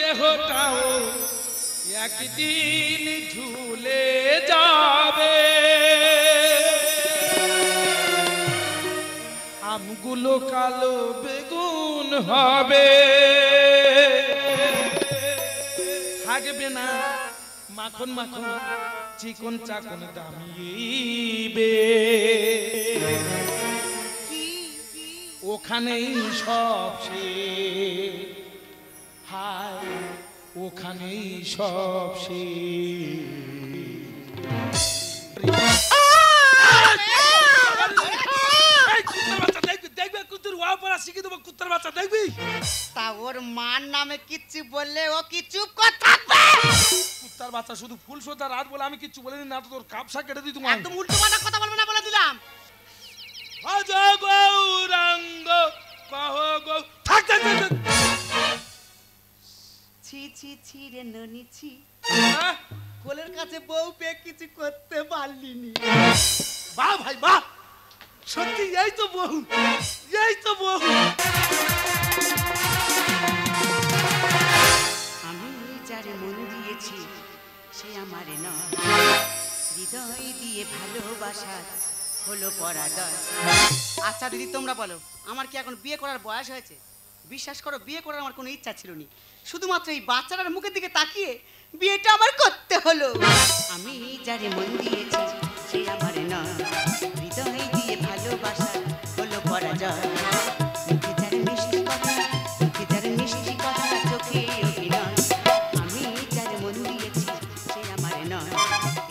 দেহটাও একদিন ঝুলে যাবে, আমগুলো কালো বেগুন হবে, থাকবে না মাখন মাখন চিকন চাকন দামিয়ে, ওখানেই সব শেষ, হায় ওখানেই সব শেষ। দেখবে কুত্তর ওয়া পড়া শিখে দেবো, কুত্তর বাচ্চা দেখবি? তা ওর মার নামে কিচ্ছু বললে ও কি চুপ করে থাকবে? কুত্তার বাচ্চা শুধু ফুল সোজা রাত বলে আমি কিচ্ছু বলিনি, না তো তোর কাপসা কেটে দিই তোমার। একদম উল্টো পাল্টা কথা বলবে না বলে দিলাম। ভজ গৌরাঙ্গ কহ গৌ, থাক থাক থাক। ছি ছি ছি রে ননিছি, হ্যাঁ? কোলের কাছে বউ পেয়ে কিছু করতে পারলিনি। বাহ ভাই বাহ, সত্যি এই তো বহু, এই তো বহু। আমি যারে মন দিয়েছি সে আমারে নয়, হৃদয় দিয়ে ভালোবাসা হলো পরাজয়। আচ্ছা দিদি তোমরা বলো, আমার কি এখন বিয়ে করার বয়স হয়েছে? বিশ্বাস করো বিয়ে করার আমার কোনো ইচ্ছা ছিল না, শুধুমাত্র এই বাচ্চাটার মুখের দিকে তাকিয়ে বিয়েটা আমার করতে হলো। আমি যারে মন দিয়েছি সে আমারে নয়, হৃদয় দিয়ে ভালোবাসা হলো পরাজয়। মুখে যার মিষ্টি কথা, মুখে যার মিষ্টি কথা, চোখে অভিনয়। আমি যারে মন দিয়েছি সে আমারে নয়,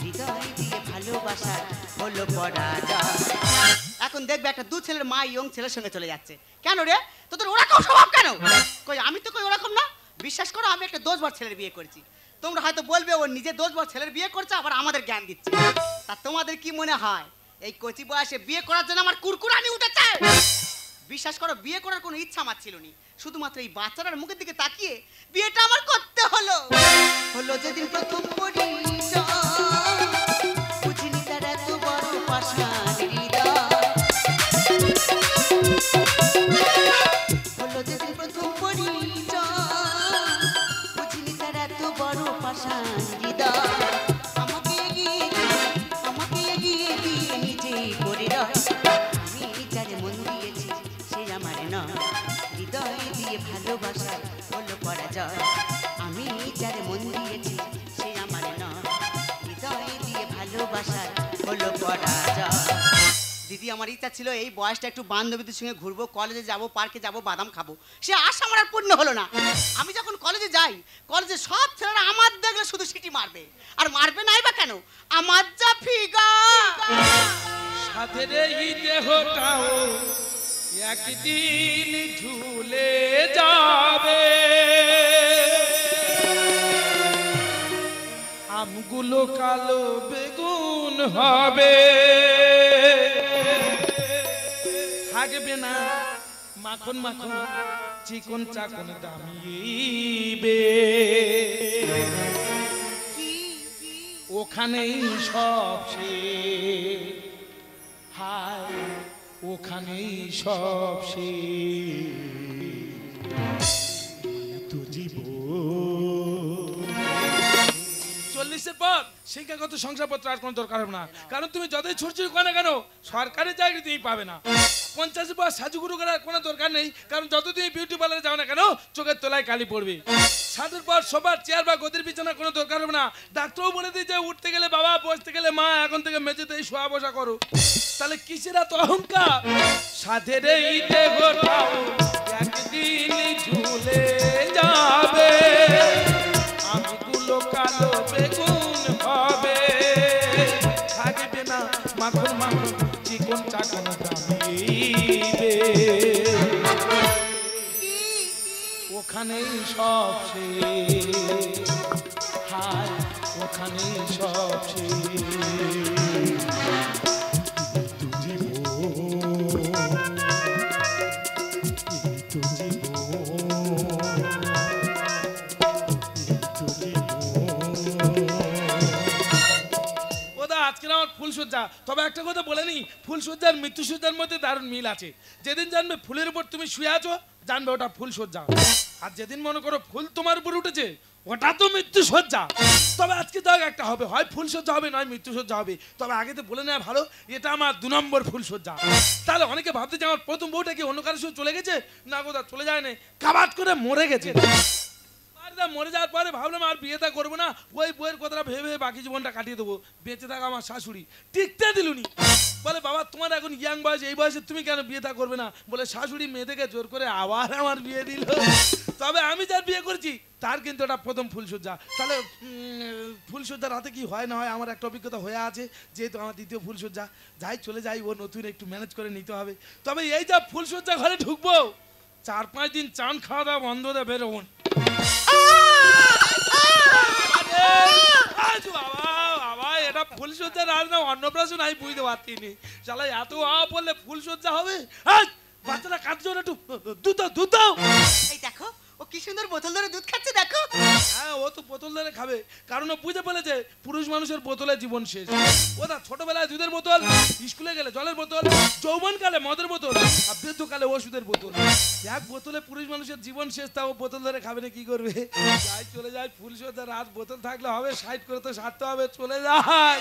হৃদয় দিয়ে ভালোবাসা হলো পরাজয়। এখন দেখবে একটা দু ছেলের মা ইয়ং ছেলের সঙ্গে চলে যাচ্ছে। কেন রে, তোদের ওরকম স্বভাব কেন? কই আমি তো কই ওরকম না। বিশ্বাস করো আমি একটা 10 বার ছেলের বিয়ে করেছি। তোমরা হয়তো বলবে ও নিজে 10 বার ছেলের বিয়ে করছে আবার আমাদের জ্ঞান দিচ্ছে। তা তোমাদের কি মনে হয় এই কচি বয়সে বিয়ে করার জন্য আমার কুরকুরানি উঠেছে? বিশ্বাস করো বিয়ে করার কোনো ইচ্ছা আমার ছিল না, শুধুমাত্র এই বাচ্চাটার মুখের দিকে তাকিয়ে বিয়েটা আমার করতে হলো। হলো যেদিন প্রথম পরিচয়, বুঝিনি তার এত বড় পাষাণ হৃদয়। হলো যেদিন প্রথম পরিচয়, বুঝিনি তার এত বড় পাষাণ হৃদয়। আমাকে এগিয়ে দিয়ে নিজেই করে রয়। আমি যারে মন দিয়েছি সে আমার নয়, হৃদয় দিয়ে ভালোবাসা হলো পরাজয়। আমি যারে মন দিয়েছি সে আমার নয়, হৃদয় দিয়ে ভালোবাসা হলো পরাজয়। দিদি আমার ইচ্ছা ছিল এই বয়সটা একটু বান্ধবীদের সঙ্গে ঘুরবো, কলেজে যাব, পার্কে যাব, বাদাম খাবো। সে আশা আমার আর পূর্ণ হলো না। আমি যখন কলেজে যাই, কলেজে সব ছেলেরা আমার দেখলে শুধু সিটি মারবে। আর মারবে নাই বা কেন, আমার যা ফিগার। সাথে এই দেহটাও একদিন ঝুলে যাবে, আমগুলো কালো বেগুন হবে, থাকবে না মাখন মাখন চিকন চাকন দামিয়ে, ওখানেই সব শেষ, হায় ওখানেই সব শেষ। তো জীবন 40-এর পর শিক্ষাগত সংসারপত্র আর কোনো দরকার হবে না, কারণ তুমি যতই ছুটছুটি করো না কেন সরকারি চাকরি তুমি পাবে না। 50-এর পর সাজুগুরু করার কোনো দরকার নেই, কারণ যত তুমি বিউটি পার্লারে যাও না কেন চোখের তলায় কালি পড়বে। 60-এর পর সবার চেয়ার বা গদির বিছানা কোনো দরকার হবে না, ডাক্তারও বলে দিই যে উঠতে গেলে বাবা, বসতে গেলে মা, এখন থেকে মেঝেতেই শোয়া বসা করো। তাহলে কিসের এত অহংকার? সাধের এই দেহটাও একদিন ঝুলে যাবে, আমগুলো কালো বেগুন হবে, থাকবে না মাখন মাখন চিকন চাকন দামিয়ে, ওখানেই সব শেষ, হায় ওখানেই সব শেষ। ফুলসজ্জা, তবে একটা কথা বলে নি, ফুলসজ্জার মৃত্যুসজ্জার মধ্যে দারুণ মিল আছে। যেদিন জানবে ফুলের উপর তুমি শুয়ে আছো জানবে ওটা ফুলসজ্জা। আর যেদিন মনে করো ফুল তোমার উপর উঠেছে ওটা তো মৃত্যু সজ্জা। তবে আজকে দেখ একটা হবে, হয় ফুল সজ্জা হবে নয় মৃত্যু সজ্জা হবে। তবে আগে তো বলে নেওয়া ভালো এটা আমার 2 নম্বর ফুল সজ্জা। তাহলে অনেকে ভাবতে যে আমার প্রথম বউটা কি অন্য কারোর সঙ্গে চলে গেছে, না কোথাও চলে যায় না, কাবাত করে মরে গেছে। মরে যাওয়ার পরে ভাবলাম আর বিয়েটা করবো না, ওই বইয়ের কথাটা ভেবে ভেবে বাকি জীবনটা কাটিয়ে দেবো। বেঁচে থাকা আমার শাশুড়ি টিকতে দিলুনি, বলে বাবা তোমার এখন ইয়াং বয়স, এই বয়সে তুমি কেন বিয়েটা করবে না? বলে শাশুড়ি মেয়েদেরকে জোর করে আবার আমার বিয়ে দিল। তবে আমি যার বিয়ে করেছি তার কিন্তু এটা প্রথম ফুলসজ্জা। তাহলে ফুলসজ্জার রাতে কি হয় না হয় আমার একটা অভিজ্ঞতা হয়ে আছে, যেহেতু আমার দ্বিতীয় ফুলসজ্জা। যাই চলে যাই, ও নতুন একটু ম্যানেজ করে নিতে হবে। তবে এই যা ফুলসজ্জা ঘরে ঢুকবো 4-5 দিন চান খাওয়া দাওয়া বন্ধ দিয়ে বেরোবো। এটা ফুলসজ্জা রাত না অন্নপ্রাশন আমি বুঝতে পারতিনি। শালা এত বললে ফুলসজ্জা হবে। বাচ্চারা কাঁদছো না, একটু দুধ দাও, দুধ দাও। এই দেখো ও কি সুন্দর বোতল ধরে দুধ খাচ্ছে দেখো। হ্যাঁ ও তো বোতল ধরে খাবে, কারণ ও বুঝে ফেলেছে পুরুষ মানুষের বোতলে জীবন শেষ। ওটা ছোটবেলায় দুধের বোতল, স্কুলে গেলে জলের বোতল, যৌবনকালে মদের বোতল, আর বৃদ্ধকালে ওষুধের বোতল। এক বোতলে পুরুষ মানুষের জীবন শেষ, তা ও বোতল ধরে খাবে না কি করবে? যাই চলে যায় ফুলসজ্জা রাত, বোতল থাকলে হবে, সাইড করে তো সারতে হবে, চলে যায়।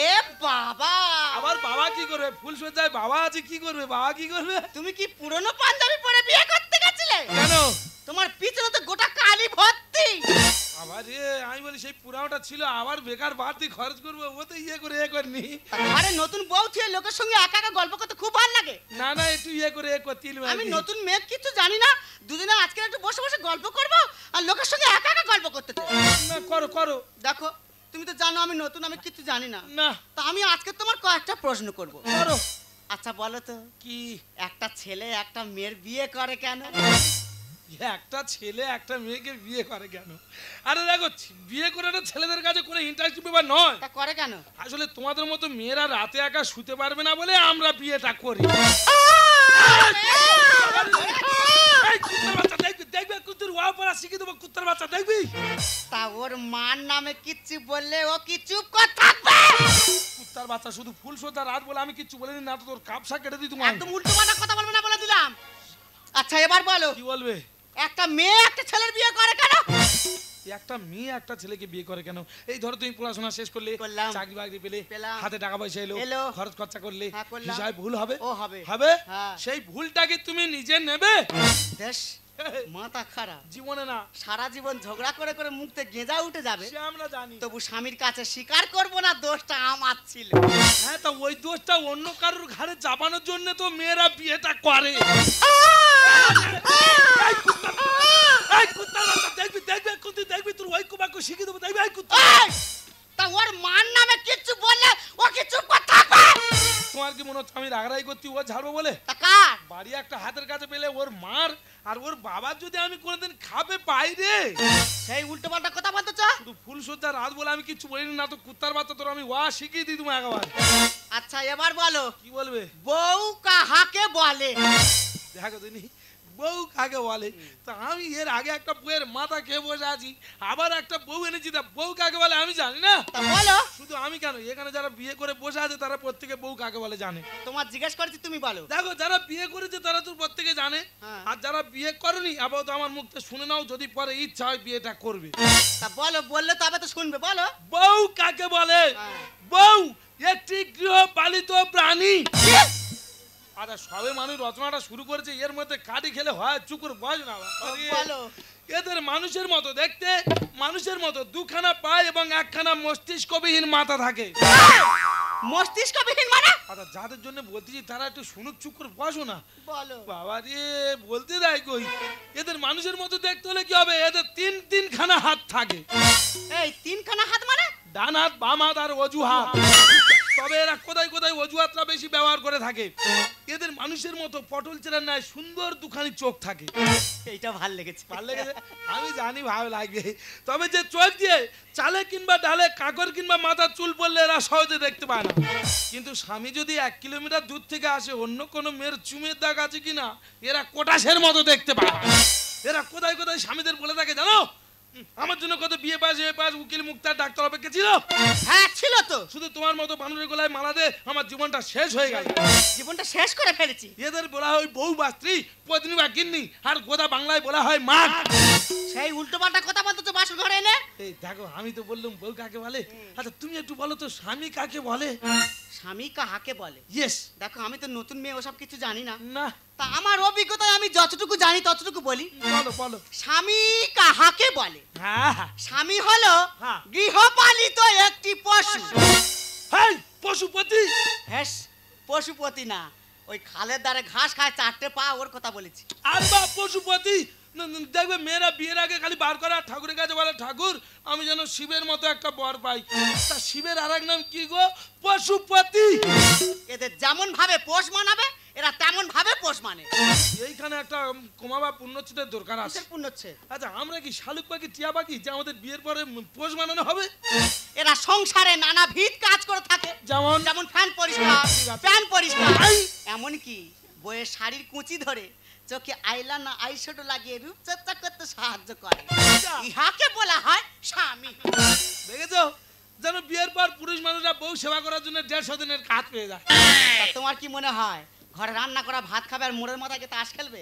এ বাবা, আবার বাবা কি করবে? ফুলসজ্জায় বাবা আছে, কি করবে? বাবা কি করবে? তুমি কি পুরনো পাঞ্জাবি পরে বিয়ে করতে গেছিলে? কেন? তোমার পিছনে তো গোটা কালি ভর্তি। আবার আমি বলি সেই পুরাওটা ছিল, আবার বেকার বাড়তি খরচ করবো, ও তো ইয়ে করে এ করনি। আরে নতুন বউ ছিল, লোকের সঙ্গে একা একা গল্প করতে খুব ভালো লাগে। না না একটু ইয়ে করে এ করতিল। আমি নতুন মেয়ে কিছু জানি না, দুদিনে আজকে একটু বসে বসে গল্প করব আর লোকের সঙ্গে একা একা গল্প করতে চাই। না করো করো। দেখো তুমি তো জানো আমি নতুন, আমি কিছু জানি না। না তা আমি আজকে তোমার কয়েকটা প্রশ্ন করব। করো। আচ্ছা বলো তো, কি একটা ছেলে একটা মেয়ের বিয়ে করে কেন? একটা ছেলে একটা মেয়েকে বিয়ে করে কেন? আরে দেখো, বিয়ে করাটা ছেলেদের কাছে কোনো ইন্টারেস্টিং ব্যাপার নয়। তা করে কেন? আসলে তোমাদের মতো মেয়েরা রাতে একা শুতে পারবে না বলে আমরা বিয়েটা করি। এই কুত্তার বাচ্চা দেখবি, দেখবি কুত্তার ওয়া পড়া শিখিয়ে দেবো, কুত্তার বাচ্চা দেখবি। তা ওর মার নামে কিচ্ছু বললে ও কি চুপ করে থাকবে? কুত্তার বাচ্চা শুধু ফুলসজ্জা রাত বলে আমি কিচ্ছু বলিনি, না তো তোর কাপসা কেটে দিই তোমার। একদম উল্টো পাল্টা কথা বলবে না বলে দিলাম। আচ্ছা এবার বলো, কি বলবে? একটা মেয়ে একটা ছেলের বিয়ে করে কেন? একটা মেয়ে একটা ছেলেকে বিয়ে করে কেন? এই ধরো তুমি পড়াশোনা শেষ করলে, করলাম, চাকরি বাকরি পেলে, পেলাম, হাতে টাকা পয়সা এলো, এলো, খরচ খরচা করলে, হ্যাঁ, করলাম। হিসাবে ভুল হবে? ও হবে। হবে? হ্যাঁ। সেই ভুলটাকে তুমি নিজে নেবে? বেশ মাথা খারাপ। জীবনে না, সারা জীবন ঝগড়া করে করে মুখতে গেঁজা উঠে যাবে, সে আমরা জানি। তবু স্বামীর কাছে স্বীকার করবো না দোষটা আমার ছিল। হ্যাঁ, তা ওই দোষটা অন্য কারোর ঘাড়ে চাপানোর জন্য তো মেয়েরা বিয়েটা করে। এই কুত্তার বাচ্চা, দেখবি দেখবি কুত্তি দেখবি, তোর ওই কুবাকে শিখিয়ে দেবো, দেখবি এই কুত্তা। এই, তা ওর মার নামে কিচ্ছু বললে ও কি চুপ করে থাকবে? তোমার কি মনে হচ্ছে আমি রাগারাগি করছি ও ছাড়বো বলে? তা কার? বাড়ি একটা হাতের কাছে পেলে ওর মার আর ওর বাবার যদি আমি কোনোদিন খাবে পাই রে। সেই উল্টো পাল্টা কথা বলতে চা। শুধু ফুলসজ্জা রাত বলে আমি কিছু বলিনি, না তো কুত্তার বাচ্চা তোর আমি ওয়া শিখিয়ে দিই তোমায় একবার। আচ্ছা এবার বলো, কি বলবে? বউ কাহাকে বলে? দেখো তুমি বউ কাকে বলে? তা আমি এর আগে একটা বউয়ের মাথা খেয়ে বসে আছি, আবার একটা বউ এনেছি, তা বউ কাকে বলে আমি জানি না। তা বলো। শুধু আমি কেন, এখানে যারা বিয়ে করে বসে আছে তারা প্রত্যেকে বউ কাকে বলে জানে। তোমার জিজ্ঞেস করছি তুমি বলো। দেখো যারা বিয়ে করেছে তারা তো প্রত্যেকে জানে, হ্যাঁ। আর যারা বিয়ে করেনি আপাতত আমার মুখতে শুনে নাও, যদি পরে ইচ্ছা হয় বিয়েটা করবে। তা বলো, বললে তবে তো শুনবে, বলো। বউ কাকে বলে? হ্যাঁ। বউ একটি গৃহপালিত প্রাণী। আচ্ছা সবে মানুষ রচনাটা শুরু করেছে, এর মধ্যে কাটি খেলে হয় চুকুর বয়স না। বলো। এদের মানুষের মতো দেখতে, মানুষের মতো দুখানা পায় এবং একখানা মস্তিষ্কবিহীন মাথা থাকে। মস্তিষ্কবিহীন মানে? আচ্ছা যাদের জন্য বলতেছি তারা একটু শুনুক, চুকুর বসো না। বলো। বাবা রে বলতে দেয় কই। এদের মানুষের মতো দেখতে হলে কি হবে? এদের তিনখানা হাত থাকে। এই তিনখানা হাত মানে? ডান হাত, বাম হাত আর অজুহাত। তবে এরা কোথায় কোথায় অজুহাতটা বেশি ব্যবহার করে থাকে। এদের মানুষের মতো পটল চেরার ন্যায় সুন্দর দুখানি চোখ থাকে। এইটা ভাল লেগেছে। ভালো লেগেছে? আমি জানি ভালো লাগবে। তবে যে চোখ দিয়ে চালে কিংবা ডালে কাকর কিংবা মাথার চুল পড়লে এরা সহজে দেখতে পায় না। কিন্তু স্বামী যদি 1 কিলোমিটার দূর থেকে আসে, অন্য কোনো মেয়ের চুমের দাগ আছে কিনা এরা কোটাসের মতো দেখতে পায়। এরা কোথায় কোথায় স্বামীদের বলে থাকে জানো? আমার জন্য কত বিয়ে পাস এ পাস উকিল মুক্তার ডাক্তার অপেক্ষা ছিল। হ্যাঁ ছিল তো। শুধু তোমার মতো বানরের গলায় মালা দে আমার জীবনটা শেষ হয়ে গেল। জীবনটা শেষ করে ফেলেছি। এদের বলা হয় বউ বা স্ত্রী, পত্নী বা গিন্নি, আর গোদা বাংলায় বলা হয় মা। সেই উল্টো পাল্টা কথা বলতো তো বাসর ঘরে এনে। এই দেখো আমি তো বললাম বউ কাকে বলে, আচ্ছা তুমি একটু বলো তো স্বামী কাকে বলে? স্বামী কাহাকে বলে? ইয়েস। দেখো আমি তো নতুন মেয়ে, ওসব কিছু জানি না। না তা আমার অভিজ্ঞতায় আমি যতটুকু জানি ততটুকু বলি। বলো বলো। স্বামী কাহাকে বলে? হ্যাঁ হ্যাঁ স্বামী হলো হ্যাঁ। গৃহপালিত একটি পশু। হেই পশুপতি। হ্যাঁ, পশুপতি না, ওই খালের ধারে ঘাস খায় 4টে পা, ওর কথা বলেছি। আর বা পশুপতি। দেখবে মেয়েরা বিয়ের আগে খালি বার করে আর ঠাকুরের কাছে বলে ঠাকুর আমি যেন শিবের মতো একটা বর পাই। তা শিবের আর এক নাম কি গো? পশুপতি। এদের যেমন ভাবে পোষ মানাবে এরা তেমন ভাবে পোষ মানে। এইখানে একটা কমা বা পুণ্যচ্ছেদের দরকার আছে। কিসের পুণ্যচ্ছে? আচ্ছা আমরা কি শালুক পাখি টিয়া পাখি যে আমাদের বিয়ের পরে পোষ মানানো হবে? এরা সংসারে নানাবিধ কাজ করে থাকে। যেমন যেমন ফ্যান পরিষ্কার, প্যান পরিষ্কার, এমন কি বইয়ের শাড়ির কুচি ধরে চোখে আইলানা আইশ্যাডো লাগিয়ে রূপচর্চা করতে সাহায্য করে। ইহাকে বলা হয় স্বামী। দেখেছো যেন বিয়ের পর পুরুষ মানুষরা বউ সেবা করার জন্য 150 দিনের কাজ পেয়ে যায়। তা তোমার কি মনে হয় ঘরে রান্না করা ভাত খাবে আর মোড়ের মাথায় তাস খেলবে?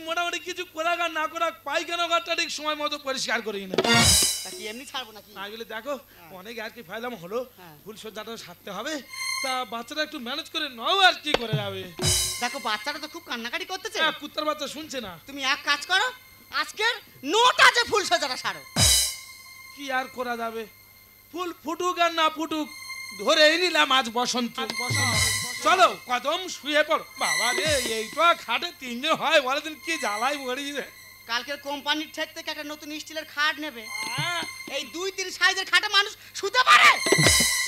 মোটামুটি কিছু করা আর না করা পায়খানা ঘরটা ঠিক সময় মতো পরিষ্কার করি না। তা কি এমনি ছাড়বো নাকি? আগলে দেখো অনেক আর কি ফাইলাম হলো, ফুল সজ্জাটা সারতে হবে। তা বাচ্চাটা একটু ম্যানেজ করে নাও, আর কি করে যাবে। দেখো বাচ্চাটা তো খুব কান্নাকাটি করতেছে। কুত্তার বাচ্চা শুনছে না। তুমি এক কাজ করো, আজকের নোটা যে ফুল সজ্জাটা সারো। কি আর করা যাবে, ফুল ফুটুক আর না ফুটুক ধরেই নিলাম আজ বসন্ত। চলো কদম শুয়ে পড়ো। বাবা রে এইটা খাটে 3 দিন হয়, বলে দিন কি জ্বালাই মরিয়ে। কালকের কোম্পানির ঠেক থেকে একটা নতুন স্টিলের খাট নেবে। এই 2-3 সাইজের খাটে মানুষ শুতে পারে?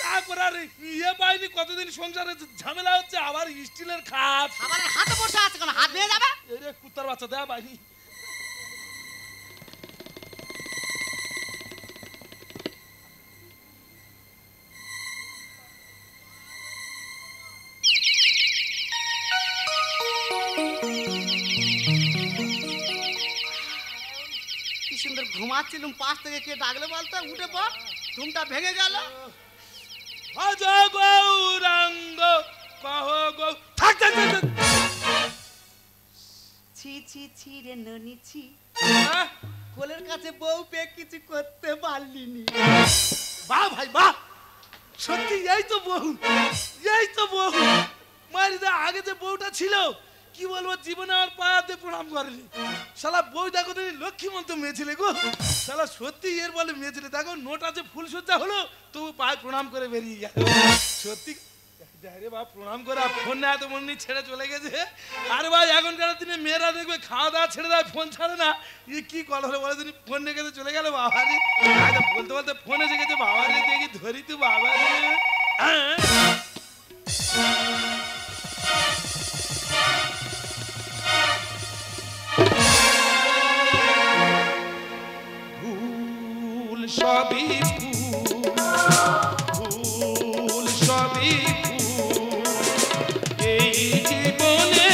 তারপর আর ইয়ে পাইনি, কতদিন সংসারে ঝামেলা হচ্ছে, আবার স্টিলের খাট। আবার হাতে বসে আছে, কেন হাত ভেঙে যাবে? এই রে কুত্তার বাচ্চা দেয়া পাইনি। কি সুন্দর ঘুমাচ্ছিলাম, পাশ থেকে কে ডাকলে বলতো, উঠে পড়, ঘুমটা ভেঙে গেল। ভজ গৌরাঙ্গ কহ গৌ। থাক থাক থাক, থাক। ছি ছি ছি রে ননি ছি, হ্যাঁ? কোলের কাছে বউ পেয়ে কিছু করতে পারলিনি। বাহ ভাই বাহ, সত্যি এই তো বউ, এই তো বউ। মারিদা আগে যে বউটা ছিল কি বলবো, জীবনে আর পায়াতে প্রণাম করেনি। শালা বউ দেখো তুমি লক্ষ্মীমন্ত মেয়ে ছিলে গো। শালা সত্যি এর বলে মেয়ে ছিলে। দেখো নোটা যে ফুল সজ্জা হলো তবু পায়ে প্রণাম করে বেরিয়ে গেল। সত্যি রে বাপ, প্রণাম করে ফোন না এত মনে ছেড়ে চলে গেছে। আরে ভাই এখনকার দিনে মেয়েরা দেখবে খাওয়া দাওয়া ছেড়ে দেয়, ফোন ছাড়ে না। ই কি কল হলো বলে, তিনি ফোন রেখে চলে গেল। বাবা রে বলতে বলতে ফোন এসে গেছে। বাবা রে দেখি ধরি তো, বাবা রে। ফুল সবই ফুল সবই ফুল, এই জীবনে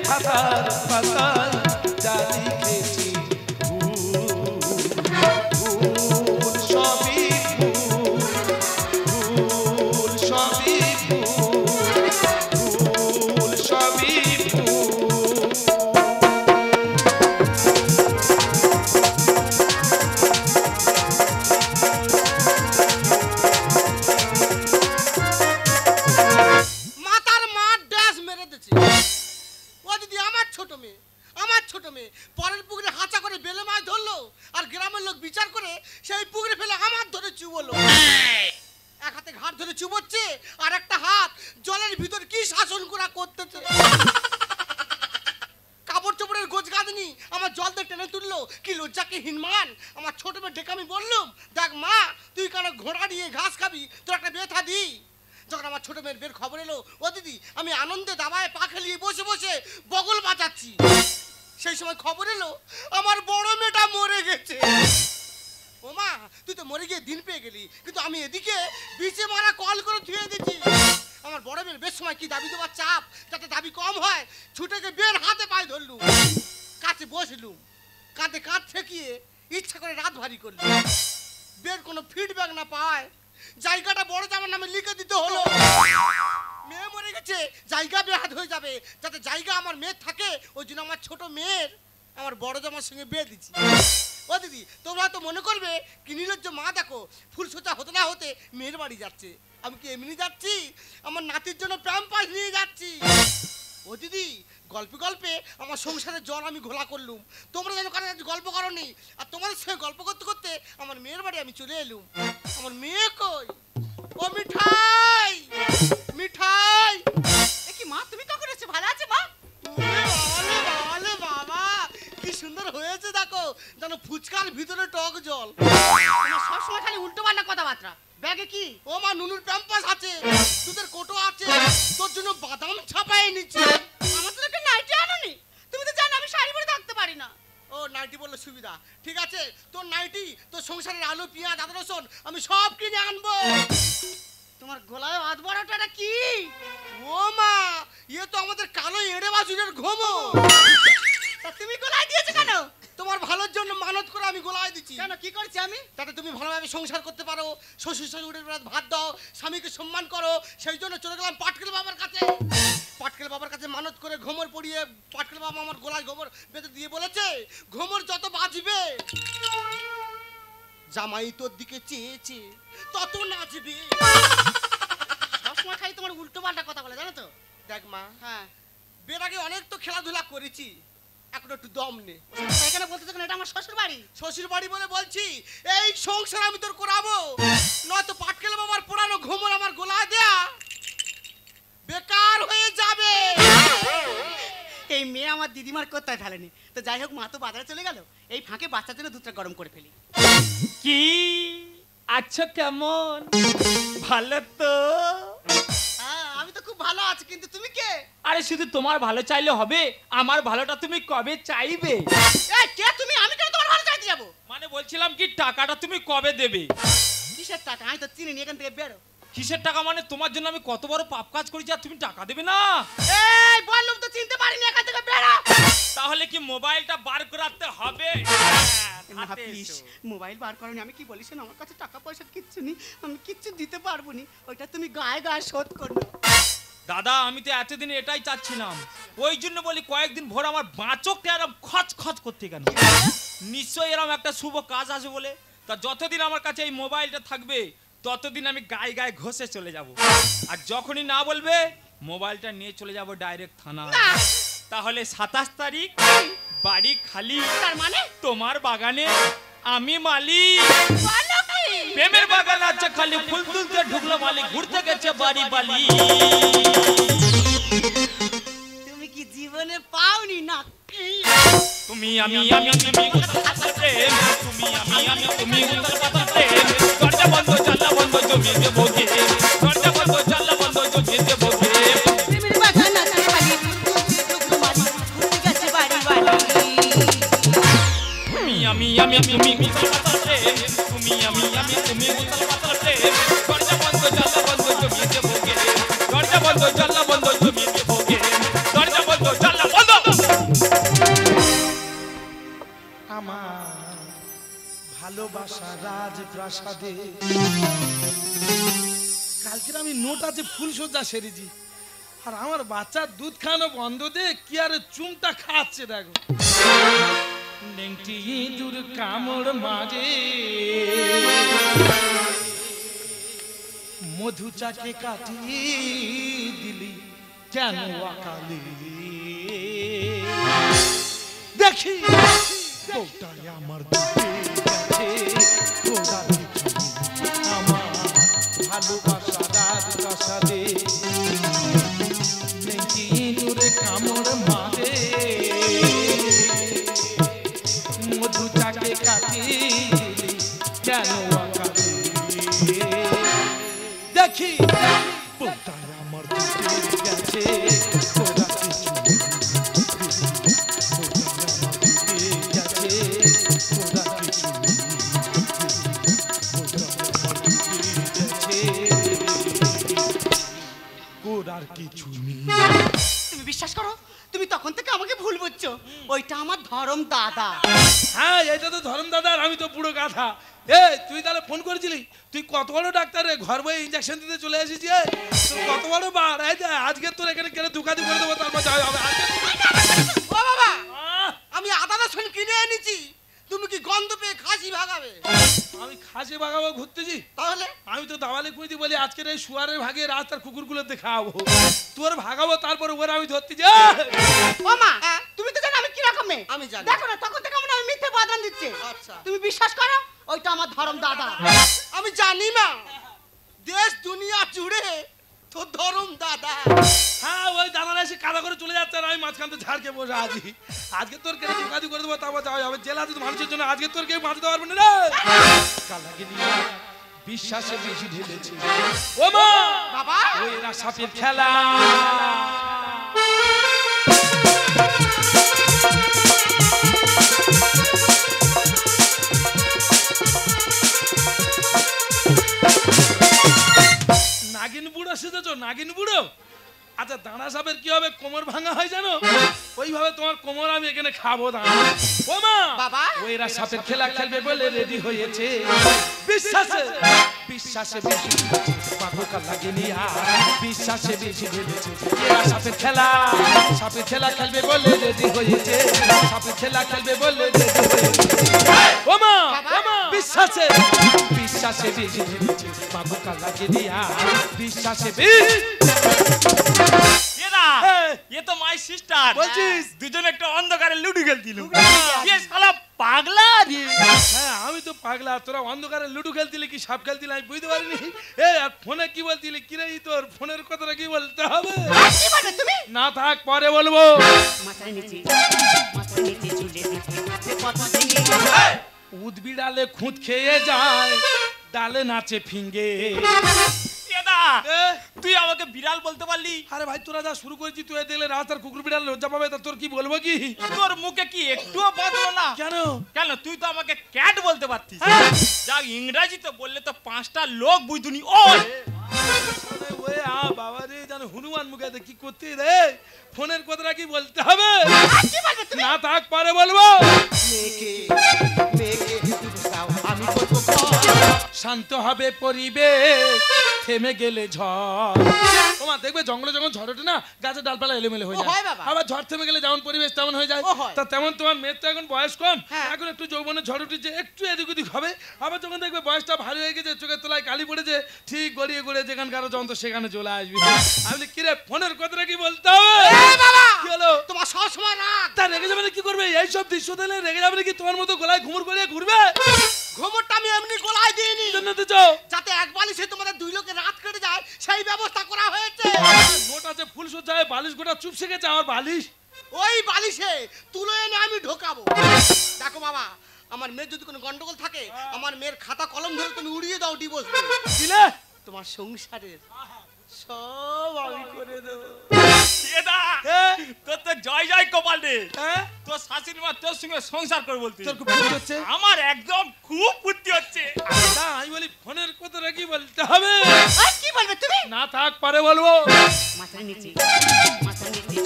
খাতার পাতায় যা লিখেছি ফুল সবই ফুল, ফুল সবই ফুল সবই ফুল। পরের পুকুরে হাঁচা করে বেলে মাছ ধরলো আর গ্রামের লোক বিচার করে সেই পুকুরে ফেলে আমার ধরে চুবলো। এক হাতে ঘাট ধরে চুবোচ্ছে আর একটা হাত জলের ভিতর কি শাসন করা করতেছে। কাপড় চোপড়ের গোছ গাঁদনি আমার জল দিয়ে টেনে তুললো, কি লজ্জাকে হীনমান। আমার ছোট মেয়ে ডেকে আমি বললুম, দেখ মা তুই কেন ঘোড়া নিয়ে ঘাস খাবি, তোর একটা ব্যথা দি। যখন আমার ছোট মেয়ের বের খবর এলো, ও দিদি আমি আনন্দে দাবায় পা খেলিয়ে বসে বসে বগল বাজাচ্ছি, সেই সময় খবর এলো আমার বড় মেয়েটা মরে গেছে। ও মা তুই তো মরে গিয়ে দিন পেয়ে গেলি, কিন্তু আমি এদিকে বিচে মারা কল করে ধুয়ে দিচ্ছি। আমার বড় মেয়ের বেশ সময় কি দাবি দেওয়ার চাপ, যাতে দাবি কম হয়, ছুটে গিয়ে বের হাতে পায়ে ধরলুম, কাছে বসলুম, কাঁধে কাঁধ ঠেকিয়ে ইচ্ছা করে রাত ভারী করলি। বের কোনো ফিডব্যাক না পায় জায়গাটা বড় জামার নামে লিখে দিতে হলো। মেয়ে মরে গেছে, জায়গা বেহাত হয়ে যাবে, যাতে জায়গা আমার মেয়ে থাকে ওই জন্য আমার ছোট মেয়ের আমার বড় জামার সঙ্গে বিয়ে দিচ্ছি। ও দিদি, তোমরা তো মনে করবে কি নির্লজ্জ মা, দেখো ফুল সোজা হতে না হতে মেয়ের বাড়ি যাচ্ছে। আমি কি এমনি যাচ্ছি? আমার নাতির জন্য প্যাম্পাস নিয়ে যাচ্ছি। ও দিদি, গল্পে গল্পে আমার সংসারের জল আমি ঘোলা করলুম। তোমরা যেন কারো কাছে গল্প করনি, আর তোমাদের সঙ্গে গল্প করতে করতে আমার মেয়ের বাড়ি আমি চলে এলুম। আমার মেয়ে কই? ও মিঠাই, মিঠাই! এ কি মা, তুমি কখন এসেছো? ভালো আছে মা? বাবা বাবা, কি সুন্দর হয়েছে দেখো, যেন ফুচকার ভিতরে টক জল। তোমার সবসময় খালি উল্টো পাল্টা কথাবার্তা। ব্যাগে কি? ও মা, নুনুর প্যাম্পাস আছে, দুধের কোটো আছে, তোর জন্য বাদাম ছাপাই নিচ্ছি। আমার তো একটা নাইটি আনোনি। তুমি তো জানো আমি শাড়ি পরে থাকতে পারি না। ও নাইটি বললে সুবিধা, ঠিক আছে, তোর নাইটি, তোর সংসারের আলু পেঁয়াজ আদা রসুন আমি সব কিনে আনবো। তোমার গলায় হাত বড়টা কি? ও মা, ইয়ে তো আমাদের কালো এড়ে বাছুরের ঘুমো। তা তুমি গলায় দিয়েছো কেন? তোমার ভালোর জন্য মানত করে আমি গোলায় দিচ্ছি। কেন, কি করছি আমি? তাতে তুমি ভালোভাবে সংসার করতে পারো, শ্বশুর শ্বশুরের রাত ভাত দাও, স্বামীকে সম্মান করো, সেই জন্য চলে গেলাম পাটকেল বাবার কাছে। পাটকেল বাবার কাছে মানত করে ঘোমর পড়িয়ে পাটকেল বাবা আমার গলায় গোবর বেঁধে দিয়ে বলেছে, ঘোমর যত বাজবে জামাই তোর দিকে চেয়েছে তত নাচবে। সবসময় খালি তোমার উল্টো পাল্টা কথা বলে, জানো তো? দেখ মা, হ্যাঁ, বের আগে অনেক তো খেলাধুলা করেছি, এখন একটু দম নে। এখানে বলতে থাকেন এটা আমার শ্বশুর বাড়ি। শ্বশুর বাড়ি বলে বলছি, এই সংসার আমি তোর করাবো, নয়তো পাটকেল বাবার পোড়ানো ঘুমর আমার গোলায় দেয়া বেকার হয়ে যাবে। এই মেয়ে আমার দিদিমার কোথায় ফেলেনি। তো যাই হোক, মা তো বাজারে চলে গেল, এই ফাঁকে বাচ্চার জন্য দুধটা গরম করে ফেলি। কি আচ্ছা, কেমন? ভালো তো? হ্যাঁ, আমি তো খুব ভালো আছি, কিন্তু তুমি কে? আরে শুধু তোমার ভালো চাইলে হবে, আমার ভালোটা তুমি কবে চাইবে? এই কে তুমি? আমি কেন তোমার ভালো চাইতে যাবো? মানে বলছিলাম কি, টাকাটা তুমি কবে দেবে? কিসের টাকা? আমি তো চিনি নি, এখান থেকে বেরো। কিসের টাকা? মানে তোমার জন্য আমি কত বড় পাপ কাজ করেছি আর তুমি টাকা দেবে না? এই বললুম তো, চিনতে পারিনি, এখান থেকে বেরো। তাহলে কি মোবাইলটা বার করাতে হবে? হাতে হাফিস, এসো। মোবাইল বার করনি, আমি কি বলিস না, আমার কাছে টাকা পয়সা কিচ্ছু নেই, আমি কিচ্ছু দিতে পারবো নি, ওইটা তুমি গায়ে গায়ে শোধ করবে। দাদা, আমি তো এতদিন এটাই চাচ্ছিলাম, ওই জন্য বলি কয়েকদিন ভোর আমার বাঁচকটা এরম খচ খচ করতে কেন। নিশ্চয়ই এরম একটা শুভ কাজ আছে বলে। তা যতদিন আমার কাছে এই মোবাইলটা থাকবে ততদিন আমি গায়ে গায়ে ঘষে চলে যাব, আর যখনই না বলবে মোবাইলটা নিয়ে চলে যাব ডাইরেক্ট থানা। তাহলে 27 তারিখ বাড়ি খালি, তার মানে তোমার বাগানে আমি মালিক। বলো কি? প্রেমের বাগান আছে খালি, ফুল তুলতে ঢুকলো মালিক, ঘুরতে গেছে বাড়ি বালি। তুমি কি জীবনে পাওনি না? তুমি আমি আমি তুমি উতাল পাতাল প্রেম, তুমি আমি তুমি উতাল পাতাল প্রেম। দরজা বন্ধ জানলা বন্ধ জমিয়ে দেবো গে, দরজা বন্ধ জানলা বন্ধ জমিয়ে দেবো গে। প্রেমের বাগান আছে খালি, ঢুকলো মালি, ঘুরতে গেছে বাড়ি বালি। তুমি আমি তুমি উতাল পাতাল প্রেম, তুমি আমি তুমি উতাল পাতাল প্রেম। দরজা বন্ধ জানলা বন্ধ জমিয়ে দেবো গে, দরজা বন্ধ জানলা বন্ধ জমিয়ে দেবো গে, দরজা বন্ধ জানলা বন্ধ। আমার ভালোবাসা রাজপ্রাসাদে কালকে আমি নোটাতে ফুল সজ্জা সেরেছি, আর আমার বাচ্চার দুধ খাওয়ানো বন্ধ দিয়ে কি আর চুমটা খাচ্ছে দেখো। নেংটি ইঁদুর কামড় মারে, মধু চাকে কাটিয়ে দিলি কেন আকালে। দেখি বউটাই আমার দুধে গেছে, তোরা কিছু আমার ভালোবাসা রাজপ্রাসাদে। নেংটি ইঁদুরে কামড় মারে, মধু চাকে কাটিয়ে দিলি কেন আকালে। দেখি বউটাই আমার দুধে গেছে, তোরা কিছু তুমি বিশ্বাস করো, তুমি তখন থেকে আমাকে ভুল বুঝছো। ও ওইটা আমার ধরম দাদা। হ্যাঁ এটা তো ধরম দাদা আর আমি তো পুরো গাধা। তুই তাহলে ফোন করেছিলি? তুই কত বড় ডাক্তার রে, ঘর বয়ে ইঞ্জেকশন দিতে চলে এসেছি। তোর কত বড় বার, আজকে তোর এখানে কেন দুকাতি করে দেবো, তারপর যাই হবে ও বাবা, আমি আদা রসুন কিনে এনেছি, তুমি কি গন্ধ পেয়ে খাসি ভাগাবে? আমি খাসি ভাগাবো ঘুরতেছি? তাহলে আমি তো দাওয়ালে কুইতি বলি আজকের এই শুয়ারের ভাগে রাস্তার কুকুরগুলোতে খাওয়াবো, তোর ভাগাবো, তারপর ওরা আমি ধরতে যাই। ও মা, তুমি তো জানো আমি কি রকম মেয়ে। আমি জানি। দেখো না তখন থেকে আমি মিথ্যে বদনাম দিচ্ছে। আচ্ছা। তুমি বিশ্বাস করো ওইটা আমার ধরম দাদা। আমি জানি না, দেশ দুনিয়া জুড়ে তোর ধরম দাদা। হ্যাঁ ওই দাদারা এসে কাদা করে চলে যাচ্ছে আর আমি মাঝখান থেকে ঝাড়কে বসে আছি। আজকে তোর কেন দুকাতি করে দেবো, তারপর যাওয়া হবে জেলা যদি মানুষের জন্য। আজকে তোর কেউ বাঁচতে পারবে না রে। কালাকে নিয়ে বিশ্বাসে বেশি ঢেলেছে। ও মা বাবা, ওই এরা সাপের খেলা। নাগিন বুড়ো সেজেছো, নাগিন বুড়ো। আচ্ছা দাঁড়া সাপের কি হবে, কোমর ভাঙা হয় জানো? ওইভাবে তোমার কোমর আমি এখানে খাবো। দাঁড়া ও মা, বাবা, ওইরা সাপের খেলা খেলবে বলে রেডি হয়েছে। বিশ্বাসে বিশ্বাসে বেশি পাখা লাগেনি আর বিশ্বাসে বেশি ভেবেছে। এরা সাপের খেলা খেলবে বলে রেডি হয়েছে। সাপের খেলা খেলবে বলে রেডি হয়েছে। ও মা বিশ্বাসে বেশি ভেবেছে। পাখা লাগেনি আর বিশ্বাসে বেশি। ये तो माय सिस्टर বলছিস? দুজন একটা অন্ধকারে লুডো খেলছিল। ये শালা পাগলা রে। হ্যাঁ আমি তো পাগলা, তোরা অন্ধকারে লুডো খেলতিলি কি সাপ খেলতিলি আমি বুঝতে পারিনি। আর ফোনে কি বলতিলি? কি রে তোর ফোনের কথাটা কি বলতে হবে? কি বলবে তুমি? না থাক পরে বলবো। মাথার নিচে ঝুলে দিতে কত দিন। উদবিড়ালে খুঁত খেয়ে যায়, ডালে নাচে ফিঙ্গে। তুই আমাকে বিড়াল বলতে পারলি? আরে ভাই তোরা যা শুরু করেছিস, তুই দেখলে রাস্তার কুকুর বিড়াল লজ্জা পাবে, তা তোর কি বলবো কি? তোর মুখে কি একটুও বাঁধলো না? কেন কেন তুই তো আমাকে ক্যাট বলতে পারতিস। যা ইংরেজিতে বললে তো 5টা লোক বুঝতুনি। ওই বাবা রে, জানো হনুমান মুখে কি করতে রে? ফোনের কথাটা কি বলতে হবে? কি বলবে তুমি? না থাক পরে বলবো। আমি করবো শান্ত হবে পরিবেশ, থেমে গেলে ঝড়। তোমার দেখবে জঙ্গলে যখন ঝড় ওঠে না, গাছের ডালপালা এলোমেলো হয়ে ও হয় যায়। বাবা। আবার ঝড় থেমে গেলে যেমন পরিবেশ তেমন হয়ে যায়। ও হয়। তা তেমন তোমার মেয়ের তো এখন বয়স কম, হ্যাঁ। এখন একটু যৌবনের ঝড় উঠেছে, একটু এদিক ওদিক হবে। আবার যখন দেখবে বয়সটা ভারী হয়ে গেছে, চোখের তলায় কালি পড়েছে, ঠিক গড়িয়ে গড়িয়ে যেখানকার যন্ত্র সেখানে চলে আসবে। আমি কি রে ফোনের কথাটা কি বলতে হবে? কি হলো? তোমার সবসময় রাগ। তা রেগে যাবে না কি করবে? এইসব দৃশ্য দিলে রেগে যাবে নাকি? তোমার মতো গলায় ঘুমুর করে ঘুরবে? ঘুমরটা আমি এমনি গলায় দিইনি, জন্য তো চাও যাতে এক বালিশে তোমাদের দুই লোকে রাত কেটে যায়, সেই ব্যবস্থা করা হয়েছে। মোট আছে ফুল সজ্জায় বালিশ গোটা চুপ শিখেছে। আমার বালিশ ওই বালিশে তুলে এনে আমি ঢোকাবো। দেখো বাবা, আমার মেয়ের যদি কোনো গন্ডগোল থাকে, আমার মেয়ের খাতা কলম ধরে তুমি উড়িয়ে দাও ডিভোর্স দিয়ে। দিলে তোমার সংসারের সব আমি করে দেবো। তোর তো জয় জয় কপাল রে। হ্যাঁ তোর শাশুড়ি মা তোর সঙ্গে সংসার করে বলতে তোর খুব ফুর্তি হচ্ছে? আমার একদম খুব ফুর্তি হচ্ছে। না আমি বলি ফোনের কথাটা কি বলতে হবে? কি বলবে তুমি? না থাক পরে বলবো। মাথার নিচে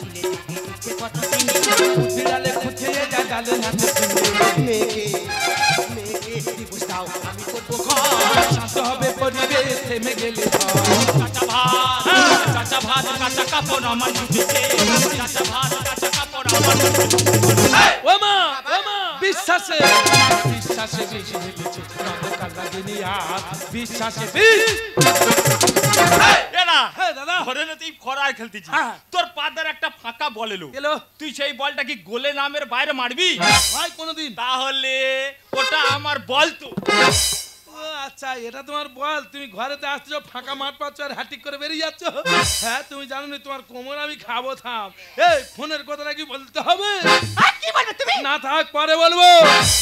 ঝুলে দিতে কত দিন। বিড়ালে খুঁজে যা ডালে নাচে মেয়েকে ডিভোর্স দাও, আমি করবো শান্ত হবে পরিবেশ, থেমে গেলে কাঁচা ভাত কাঁচা কাপড় আমার জুটেছে। কাঁচা ভাত কাঁচা কাপড় আমার ও মা বিশ্বাসে বেশি ভেবেছে। নন্দকার লাগেনি আর বিশ্বাসে হ্যাঁ দাদা ঘরে না তুই খরায় খেলতেছিস, হ্যাঁ। তোর পাদার একটা ফাঁকা বল এলো, এলো তুই সেই বলটা কি গোলে নামের বাইরে মারবি? ভাই কোনোদিন? তাহলে ওটা আমার বল তো। ও আচ্ছা এটা তোমার বল। তুমি ঘরেতে আসছো, ফাঁকা মাঠ পাচ্ছ আর হ্যাটিক করে বেরিয়ে যাচ্ছ। হ্যাঁ তুমি জানো না তোমার কোমর আমি খাবো। থাম, এই ফোনের কথাটা কি বলতে হবে? কি বলবে তুমি? না থাক পরে বলবো।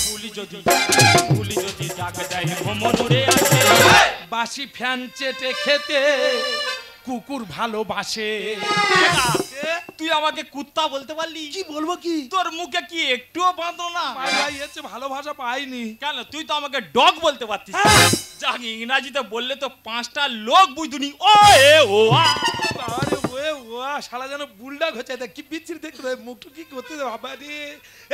ফুলি যদি ডাকে দেয় ভ্রমণ উড়ে আসে। বাসি ফ্যান চেটে খেতে কুকুর ভালোবাসে। তুই আমাকে কুত্তা বলতে পারলি? কি বলবো কি? তোর মুখে কি একটুও বাঁধো না? ভাই ভাই এর চেয়ে ভালো ভাষা পাইনি। কেন তুই তো আমাকে ডগ বলতে পারতিস। যাক ইংরাজিতে বললে তো 5টা লোক বুঝতুনি। ও এ ও আ। আরে ও ওয়ে ওয়া শালা যেন বুলডাগ হচ্ছে দেখ কি বিচ্ছিরি দেখতে হবে মুখটা কি করতে হবে বাবা রে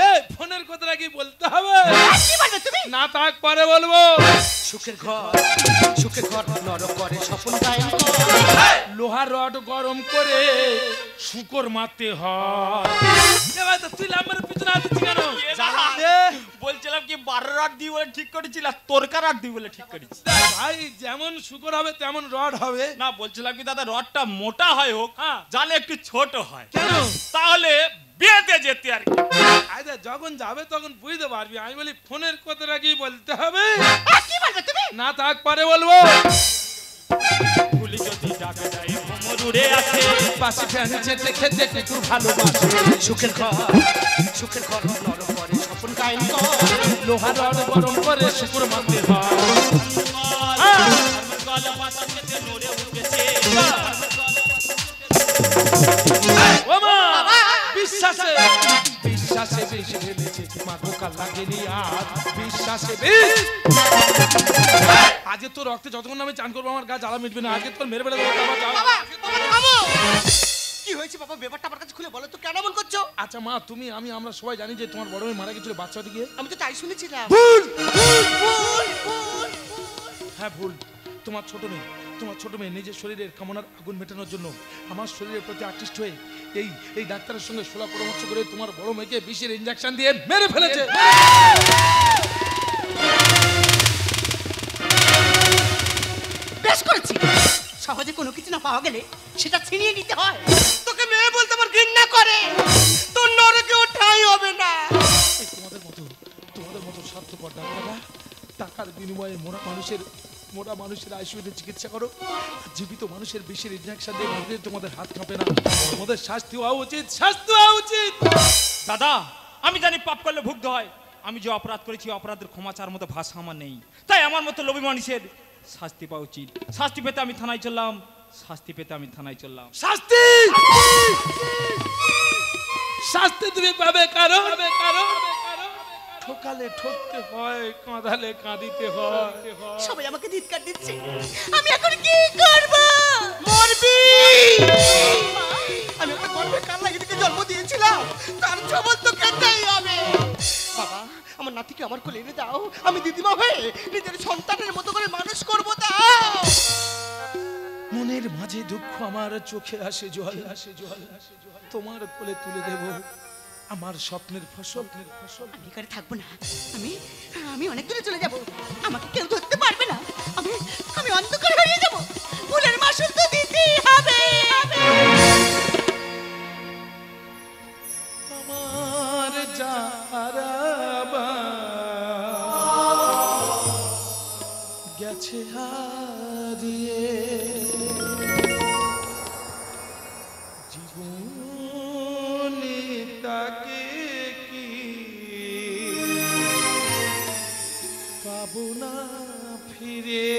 এই ফোনের কথাটা কি বলতে হবে কি বলবে তুমি? না থাক পরে বলবো সুখের ঘর নরক করে স্বপ্ন গায়ন লোহার রড গরম করে শুকর মারতে হয় এবার তো তুই লাম্বার পিছনে আসছিস কেন এ, বলছিলাম কি 12 রাত দিই বলে ঠিক করেছিল আর তরকার রাত দিই বলে ঠিক করেছি ভাই যেমন শুকর হবে তেমন রড হবে না বলছিলাম কি দাদা রডটা মোটা হয় হোক হ্যাঁ। জানে একটু ছোট হয় কেন তাহলে বিয়েতে যেতে আর কি আচ্ছা যখন যাবে তখন বুঝতে পারবি আমি বলি ফোনের কথাটা কি বলতে হবে কি বলবে তুমি? না থাক পরে বলবো গুলি যদি ডাকা যায় ভ্রমর উড়ে আসে পাশে ফ্যান চেটে খেতে কুকুর ভালোবাসে সুখের ঘর নরক করে স্বপ্ন গায়ন লোহার রড গরম করে শুকর মারতে হয় গলা পাতা খেতে নড়ে উঠেছে ও মা বিশ্বাসে বিশ্বাসে বেশি ঢেলেছে মা বোকা লাগেনি আর বিশ্বাসে বেশ আজকে তোর রক্তে যতক্ষণ আমি চান করবো আমার গা জ্বালা মিটবে না আজকে তোর মেরে বেড়ে দেবো বাবা যাও। বাবা থামো কি হয়েছে বাবা ব্যাপারটা আমার কাছে খুলে বলো তো কেন এমন করছো আচ্ছা মা তুমি আমি আমরা সবাই জানি যে তোমার বড় মেয়ে মারা গেছিল বাচ্চা দিকে আমি তো তাই শুনেছিলাম ভুল ভুল। হ্যাঁ ভুল তোমার ছোট মেয়ে নিজের শরীরের কামনার আগুন মেটানোর জন্য আমার শরীরের প্রতি আকৃষ্ট হয়ে এই ডাক্তারের সঙ্গে সোলা পরামর্শ করে তোমার বড় মেয়েকে বিষের ইনজেকশন দিয়ে মেরে ফেলেছে বেশ করেছি। সহজে কোনো কিছু না পাওয়া গেলে সেটা ছিনিয়ে নিতে হয়। তোকে মেয়ে বলতে আমার ঘৃণা করে তোর নরকে ওঠাই হবে না এই তোমাদের মতো স্বার্থপর ডাক্তাররা টাকার বিনিময়ে মোরা মানুষের আইসিইউতে চিকিৎসা করো আর জীবিত মানুষের বিষের ইনজেকশন দিয়ে মারলে তোমাদের হাত কাঁপে না তোমাদের শাস্তি হওয়া উচিত দাদা আমি জানি পাপ করলে ভুগতে হয় আমি যে অপরাধ করেছি অপরাধের ক্ষমা চার মতো ভাষা আমার নেই তাই আমার মতো লোভী মানুষের শাস্তি পাওয়া উচিত শাস্তি পেতে আমি থানায় চললাম শাস্তি তুমি পাবে কারো ঠকালে ঠকতে হয় কাঁদালে কাঁদিতে হয় সবাই আমাকে ধিক্কার দিচ্ছে। আমি এখন কি করব? মরবি আমি একটা গর্ভে কান্নাগিরিকে জন্ম দিয়েছিলাম তার জবল তো খেতেই হবে বাবা আমার নাতিকে আমার কোলে এনে দাও আমি দিদিমা হয়ে নিজের সন্তানের মতো করে মানুষ করবো দাও মনের মাঝে দুঃখ আমার চোখে আসে জল তোমার কোলে তুলে দেব আমার স্বপ্নের ফসল আমি এখানে থাকবো না। আমি অনেক দূরে চলে যাব। আমাকে কেউ ধরতে পারবে না। আমি অন্ধকারে হারিয়ে যাব। ভুলের মাসুল তো দিতেই হবে। আমার যারা গেছে হারিয়ে জীবনে তাকে কি পাবো না ফিরে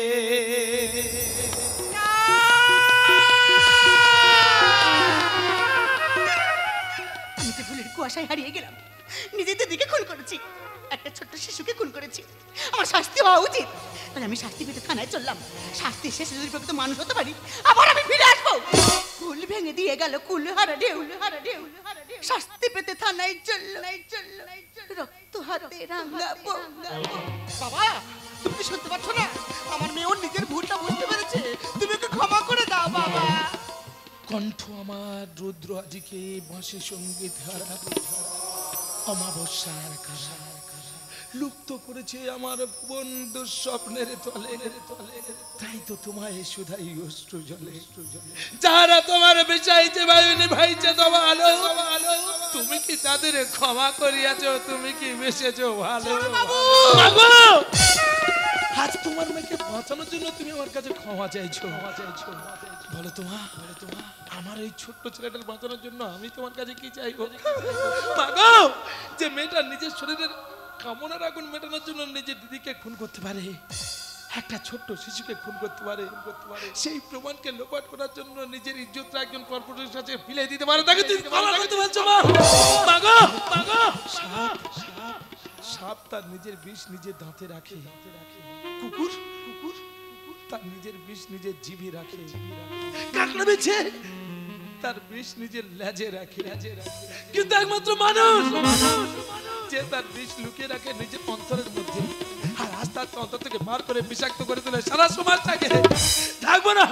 আমি যে ভুলের কুয়াশায় হারিয়ে গেলাম। নিজেদের দিকে খুন করেছি। একটা ছোট্ট শিশুকে খুন করেছি। আমার শাস্তি হওয়া উচিত। তাই আমি শাস্তি পেতে থানায় চললাম। শাস্তি শেষে যদি প্রকৃত মানুষ হতে পারি আবার আমি ফিরে আসবো। কুল ভেঙে দিয়ে গেল কুলহারা ঢেউ। শাস্তি পেতে থানায় চলল। রক্ত হাতে রাঙাবো। বাবা তুমি কি শুনতে পাচ্ছ না আমার মেয়ে ওর নিজের ভুলটা বুঝতে পেরেছে তুমি ওকে ক্ষমা করে দাও বাবা কণ্ঠ আমার রুদ্র আজিকে বাঁশি সঙ্গীত হারা অমাবস্যার কারা লুপ্ত করেছে আমার বন্ধু স্বপ্নের তলে তাই তো তোমায় শুধাই অশ্রু জলে যারা তোমার বেচাইছে বায়ুনি ভাইছে তোমার আলো তুমি কি তাদের ক্ষমা করিয়াছো তুমি কি বেসেছো ভালো বাবু আজ তোমার মেয়েকে বাঁচানোর জন্য তুমি আমার কাছে ক্ষমা চাইছো বলো তোমা আমার এই ছোট্ট ছেলেটার বাঁচানোর জন্য আমি তোমার কাছে কি চাইবো মাগো যে মেয়েটা নিজের শরীরের কামনার আগুন মেটানোর জন্য নিজের দিদিকে খুন করতে পারে একটা ছোট্ট শিশুকে খুন করতে পারে সেই প্রমাণকে লোপাট করার জন্য নিজের ইজ্জতটা একজন কর্পোরেটের কাছে ফিলিয়ে দিতে পারে তাকে তুমি ক্ষমা করতে পারছো মা মাগো সাপ তার নিজের বিষ নিজের দাঁতে রাখে কুকুর তার নিজের বিষ নিজের জিভে রাখে কাকড়া বেছে তার বিষ নিজের লেজে রাখে। কিন্তু একমাত্র মানুষ যে তার বিষ লুকিয়ে রাখে নিজের অন্তরের মধ্যে, আর আস্তে আস্তে অন্তর থেকে বার করে বিষাক্ত করে তোলে সারা সমাজটাকে। থাকবো না,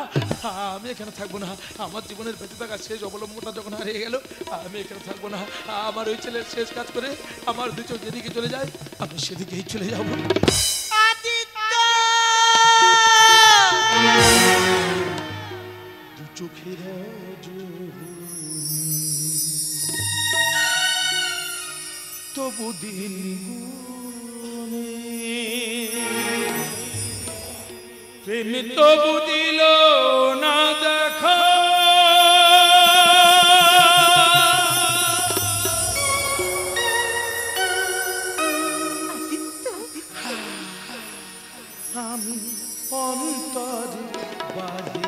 আমি এখানে থাকবো না। আমার জীবনের বেঁচে থাকার শেষ অবলম্বনটা যখন হারিয়ে গেল, আমি এখানে থাকবো না। আমার ওই ছেলের শেষ কাজ করে আমার দু চোখ যেদিকে চলে যায় আমি সেদিকেই চলে যাব। দু চোখের তবু দিন প্রেম তবু দিল না দেখা। আমি অন্তর বাহির